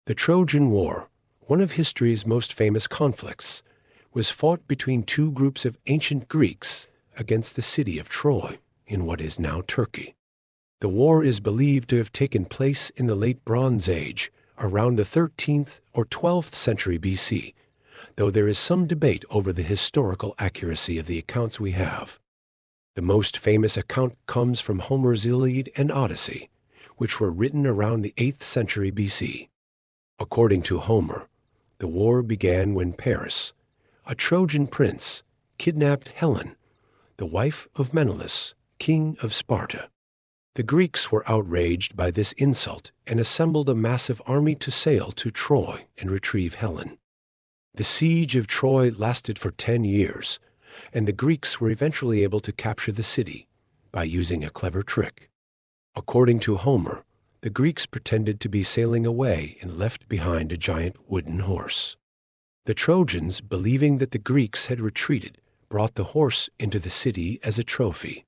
The Trojan War, one of history's most famous conflicts, was fought between two groups of ancient Greeks against the city of Troy in what is now Turkey. The war is believed to have taken place in the late Bronze Age, around the 13th or 12th century BC, though there is some debate over the historical accuracy of the accounts we have. The most famous account comes from Homer's Iliad and Odyssey, which were written around the 8th century BC. According to Homer, the war began when Paris, a Trojan prince, kidnapped Helen, the wife of Menelaus, king of Sparta. The Greeks were outraged by this insult and assembled a massive army to sail to Troy and retrieve Helen. The siege of Troy lasted for 10 years, and the Greeks were eventually able to capture the city by using a clever trick. According to Homer, the Greeks pretended to be sailing away and left behind a giant wooden horse. The Trojans, believing that the Greeks had retreated, brought the horse into the city as a trophy.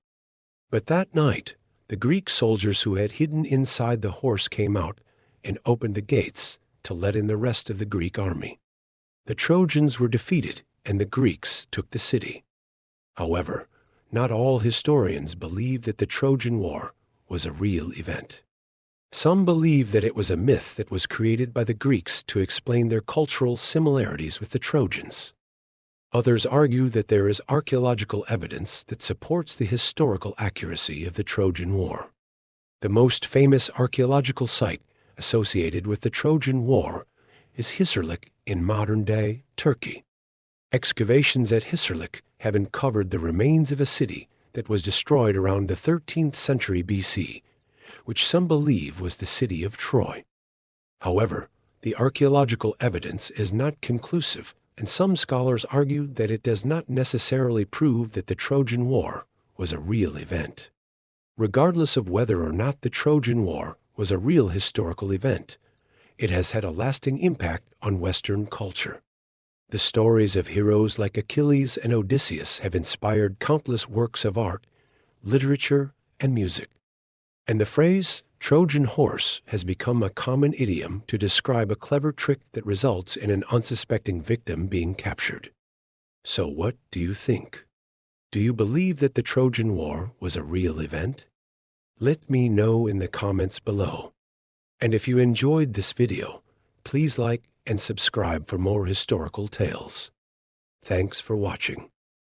But that night, the Greek soldiers who had hidden inside the horse came out and opened the gates to let in the rest of the Greek army. The Trojans were defeated and the Greeks took the city. However, not all historians believe that the Trojan War was a real event. Some believe that it was a myth that was created by the Greeks to explain their cultural similarities with the Trojans. Others argue that there is archaeological evidence that supports the historical accuracy of the Trojan War. The most famous archaeological site associated with the Trojan War is Hisarlik in modern-day Turkey. Excavations at Hisarlik have uncovered the remains of a city that was destroyed around the 13th century BC, which some believe was the city of Troy. However, the archaeological evidence is not conclusive, and some scholars argue that it does not necessarily prove that the Trojan War was a real event. Regardless of whether or not the Trojan War was a real historical event, it has had a lasting impact on Western culture. The stories of heroes like Achilles and Odysseus have inspired countless works of art, literature, and music. And the phrase Trojan horse has become a common idiom to describe a clever trick that results in an unsuspecting victim being captured. So what do you think? Do you believe that the Trojan War was a real event? Let me know in the comments below. And if you enjoyed this video, please like and subscribe for more historical tales. Thanks for watching.